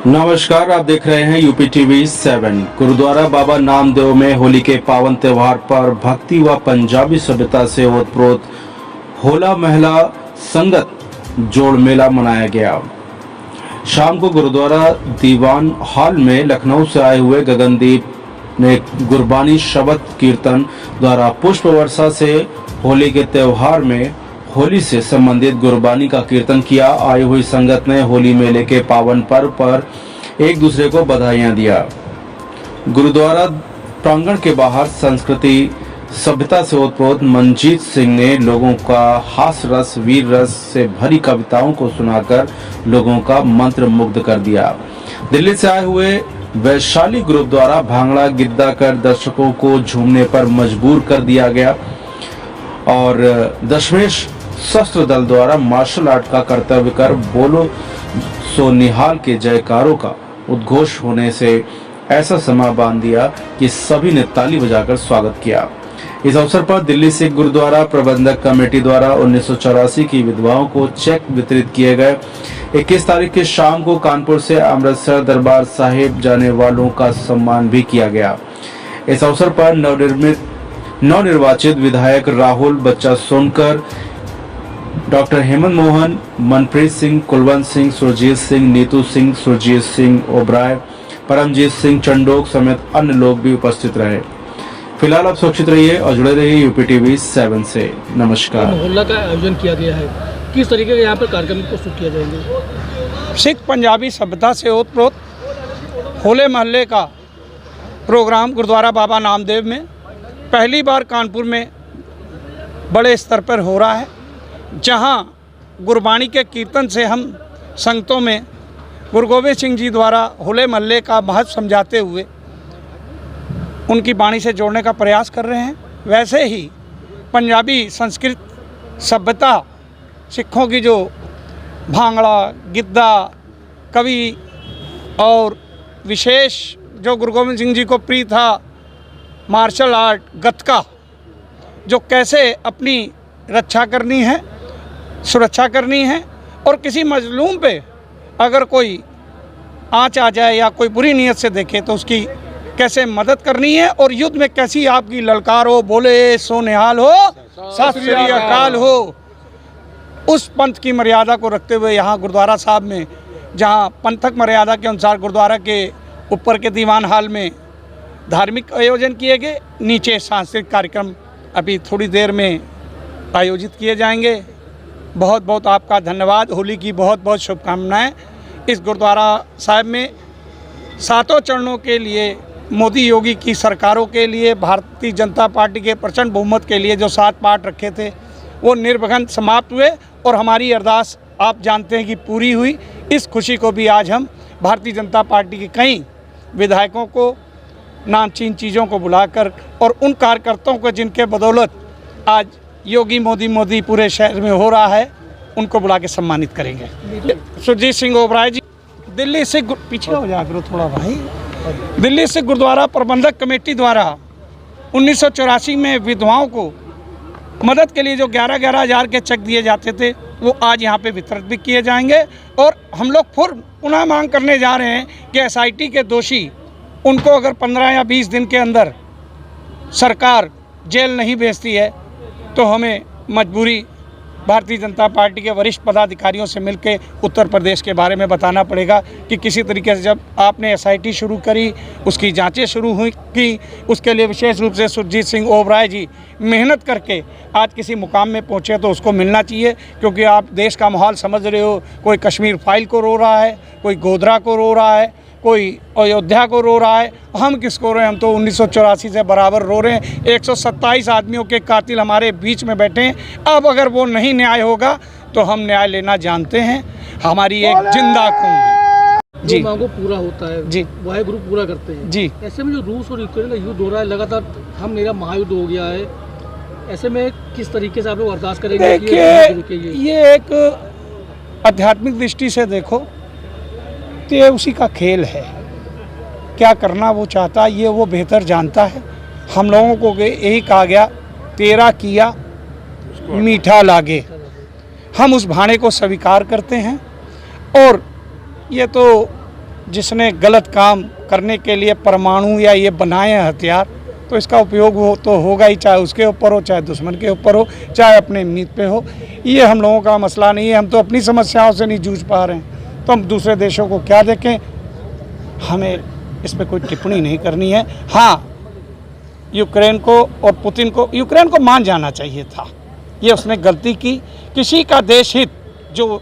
नमस्कार, आप देख रहे हैं यूपी टीवी 7। गुरुद्वारा बाबा नामदेव में होली के पावन त्योहार पर भक्ति व पंजाबी सभ्यता से ओतप्रोत होला महला संगत जोड़ मेला मनाया गया। शाम को गुरुद्वारा दीवान हॉल में लखनऊ से आए हुए गगनदीप ने गुरबानी शब्द कीर्तन द्वारा पुष्प वर्षा से होली के त्योहार में होली से संबंधित गुरबानी का कीर्तन किया। आई हुई संगत ने होली मेले के पावन पर्व पर एक दूसरे को बधाइयां दिया। गुरुद्वारा प्रांगण के बाहर संस्कृति सभ्यता से ओतप्रोत मनजीत सिंह ने लोगों का हास रस वीर रस से भरी कविताओं को सुनाकर लोगों का मंत्र मुग्ध कर दिया। दिल्ली से आए हुए वैशाली ग्रुप द्वारा भांगड़ा गिद्दा कर दर्शकों को झूमने पर मजबूर कर दिया गया और दशमेश शस्त्र दल द्वारा मार्शल आर्ट का कर्तव्य कर बोलो सो निहाल के जयकारों का उद्घोष होने से ऐसा समा बांध दिया कि सभी ने ताली बजाकर स्वागत किया। इस अवसर पर दिल्ली सिख गुरुद्वारा प्रबंधक कमेटी द्वारा 1984 की विधवाओं को चेक वितरित किए गए। 21 तारीख की शाम को कानपुर से अमृतसर दरबार साहिब जाने वालों का सम्मान भी किया गया। इस अवसर पर नवनिर्वाचित विधायक राहुल बच्चा सोनकर, डॉक्टर हेमंत मोहन, मनप्रीत सिंह, कुलवंत सिंह, सुरजीत सिंह, नीतू सिंह, सुरजीत सिंह ओबराय, परमजीत सिंह चंडोक समेत अन्य लोग भी उपस्थित रहे। फिलहाल आप सुरक्षित रहिए और जुड़े रहिए यूपी टीवी 7 से। नमस्कार। मोहल्ला का आयोजन किया गया है, किस तरीके के यहाँ पर कार्यक्रम प्रस्तुत किया जाएंगे? सिख पंजाबी सभ्यता से ओतप्रोत होले महल्ले का प्रोग्राम गुरुद्वारा बाबा नामदेव में पहली बार कानपुर में बड़े स्तर पर हो रहा है, जहां गुरबाणी के कीर्तन से हम संगतों में गुरु गोविंद सिंह जी द्वारा होले महल्ले का महत्व समझाते हुए उनकी वाणी से जोड़ने का प्रयास कर रहे हैं। वैसे ही पंजाबी संस्कृत सभ्यता सिखों की जो भांगड़ा गिद्दा कवि और विशेष जो गुरु गोविंद सिंह जी को प्रिय था मार्शल आर्ट गतका, जो कैसे अपनी रक्षा करनी है, सुरक्षा करनी है और किसी मजलूम पे अगर कोई आँच आ जाए या कोई बुरी नीयत से देखे तो उसकी कैसे मदद करनी है और युद्ध में कैसी आपकी ललकार हो, बोले सो निहाल हो, सत श्री अकाल हो, उस पंथ की मर्यादा को रखते हुए यहाँ गुरुद्वारा साहब में, जहाँ पंथक मर्यादा के अनुसार गुरुद्वारा के ऊपर के दीवान हॉल में धार्मिक आयोजन किए गए, नीचे सांस्कृतिक कार्यक्रम अभी थोड़ी देर में आयोजित किए जाएंगे। बहुत बहुत आपका धन्यवाद। होली की बहुत बहुत शुभकामनाएं। इस गुरुद्वारा साहब में सातों चरणों के लिए मोदी योगी की सरकारों के लिए भारतीय जनता पार्टी के प्रचंड बहुमत के लिए जो 7 पाठ रखे थे वो निर्विघ्न समाप्त हुए और हमारी अरदास आप जानते हैं कि पूरी हुई। इस खुशी को भी आज हम भारतीय जनता पार्टी के कई विधायकों को नामचीन चीज़ों को बुलाकर और उन कार्यकर्ताओं को जिनके बदौलत आज योगी मोदी पूरे शहर में हो रहा है, उनको बुला के सम्मानित करेंगे। सुरजीत सिंह ओबराय जी, दिल्ली से पीछे हो जा करो थोड़ा भाई। दिल्ली से गुरुद्वारा प्रबंधक कमेटी द्वारा 1984 में विधवाओं को मदद के लिए जो 11-11 हज़ार के चेक दिए जाते थे वो आज यहाँ पे वितरित भी किए जाएंगे। और हम लोग फिर पुनः मांग करने जा रहे हैं कि एसआईटी के दोषी उनको अगर 15 या 20 दिन के अंदर सरकार जेल नहीं भेजती है तो हमें मजबूरी भारतीय जनता पार्टी के वरिष्ठ पदाधिकारियों से मिलकर उत्तर प्रदेश के बारे में बताना पड़ेगा कि किसी तरीके से जब आपने एसआईटी शुरू करी, उसकी जांचें शुरू हुई कि उसके लिए विशेष रूप से सुरजीत सिंह ओबराय जी मेहनत करके आज किसी मुकाम में पहुंचे तो उसको मिलना चाहिए। क्योंकि आप देश का माहौल समझ रहे हो, कोई कश्मीर फाइल को रो रहा है, कोई गोधरा को रो रहा है, कोई अयोध्या को रो रहा है, हम किसको रो रहे हैं? हम तो 1984 से बराबर रो रहे हैं। 127 आदमियों के कातिल हमारे बीच में बैठे हैं। अब अगर वो नहीं न्याय होगा तो हम न्याय लेना जानते हैं, हमारी एक जिंदा खून है जी। मांगों पूरा होता है जी, वाहे ग्रुप पूरा करते हैं जी। ऐसे में जो रूस और यूक्रेन का युद्ध हो रहा है लगातार, हम मेरा महायुद्ध हो गया है, ऐसे में किस तरीके से आप लोग अरदास करेंगे? देखिए, ये एक आध्यात्मिक दृष्टि से देखो तो ये उसी का खेल है। क्या करना वो चाहता है ये वो बेहतर जानता है। हम लोगों को यही कहा गया, तेरा किया मीठा लागे। हम उस भाणे को स्वीकार करते हैं और ये तो जिसने गलत काम करने के लिए परमाणु या ये बनाए हैं हथियार, तो इसका उपयोग हो तो होगा ही, चाहे उसके ऊपर हो, चाहे दुश्मन के ऊपर हो, चाहे अपने मीत पे हो। ये हम लोगों का मसला नहीं है, हम तो अपनी समस्याओं से नहीं जूझ पा रहे हैं, तो हम दूसरे देशों को क्या देखें। हमें इस पर कोई टिप्पणी नहीं करनी है। हाँ, यूक्रेन को और पुतिन को, यूक्रेन को मान जाना चाहिए था, ये उसने गलती की। किसी का देश हित जो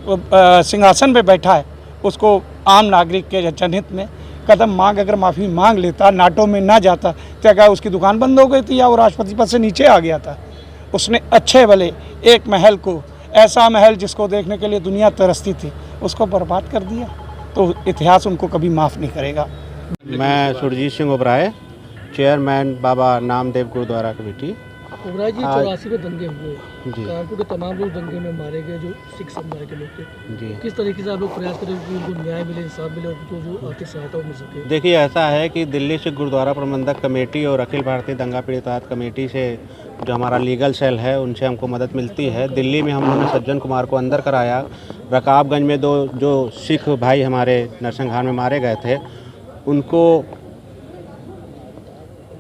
सिंहासन पे बैठा है उसको आम नागरिक के जनहित में कदम मांग, अगर माफ़ी मांग लेता, नाटो में ना जाता, तो क्या उसकी दुकान बंद हो गई थी या वो राष्ट्रपति पद से नीचे आ गया था। उसने अच्छे भले एक महल को, ऐसा महल जिसको देखने के लिए दुनिया तरसती थी, उसको बर्बाद कर दिया, तो इतिहास उनको कभी माफ़ नहीं करेगा। मैं सुरजीत सिंह ओबराय, चेयरमैन बाबा नामदेव गुरुद्वारा कमेटी। ओबराय जी, 84 में दंगे हुए, जी। कानपुर के तमाम लोग दंगे में मारे गए जो सिख समुदाय के लोग थे। जी, किस तरीके से आप लोग प्रयास करें कि उनको न्याय मिले, इंसाफ मिले, उनको जो आर्थिक सहायता मिल सके? देखिए ऐसा है कि दिल्ली से गुरुद्वारा प्रबंधक कमेटी और अखिल भारतीय दंगा पीड़ित कमेटी से जो हमारा लीगल सेल है उनसे हमको मदद मिलती है। दिल्ली में हम लोगों ने सज्जन कुमार को अंदर कराया। रकाबगंज में जो सिख भाई हमारे नरसंहार में मारे गए थे, उनको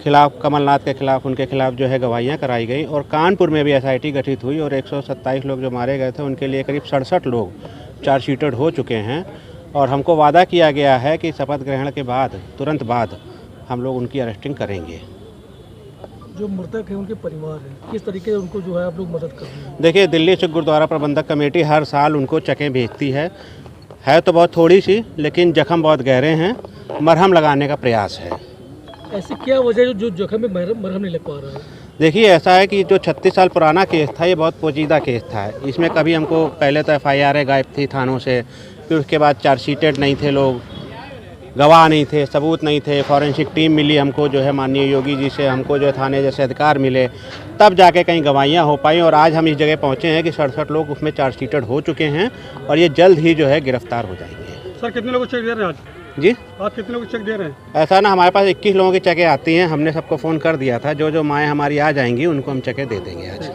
खिलाफ, कमलनाथ के खिलाफ, उनके खिलाफ जो है गवाहियाँ कराई गई। और कानपुर में भी एसआईटी गठित हुई और 127 लोग जो मारे गए थे उनके लिए करीब 67 लोग चार्जशीटेड हो चुके हैं। और हमको वादा किया गया है कि शपथ ग्रहण के बाद, तुरंत बाद हम लोग उनकी अरेस्टिंग करेंगे। जो मृतक है उनके परिवार हैं, किस तरीके से उनको जो है आप लोग मदद कर रहे हैं? देखिए दिल्ली से गुरुद्वारा प्रबंधक कमेटी हर साल उनको चेकें भेजती है तो बहुत थोड़ी सी, लेकिन जख्म बहुत गहरे हैं, मरहम लगाने का प्रयास है। ऐसी क्या वजह है जो जख्म में मरहम नहीं लग पा रहा है? देखिए ऐसा है कि जो 36 साल पुराना केस था, ये बहुत पोजीदा केस था। इसमें कभी हमको पहले तो FIR गायब थी थानों से, फिर उसके बाद चार्जशीटेड नहीं थे लोग, गवाह नहीं थे, सबूत नहीं थे, फॉरेंसिक टीम मिली हमको जो है माननीय योगी जी से, हमको जो है थाने जैसे अधिकार मिले, तब जाके कहीं गवाहियाँ हो पाई। और आज हम इस जगह पहुँचे हैं कि 67 लोग उसमें चार्जशीटेड हो चुके हैं और ये जल्द ही जो है गिरफ्तार हो जाएंगे। सर, कितने लोग चेक दे रहे हैं आज? जी, आप कितने लोग चेक दे रहे हैं? ऐसा ना, हमारे पास 21 लोगों की चेकें आती हैं, हमने सबको फ़ोन कर दिया था। जो माएँ हमारी आ जाएंगी उनको हम चेकें दे देंगे आज।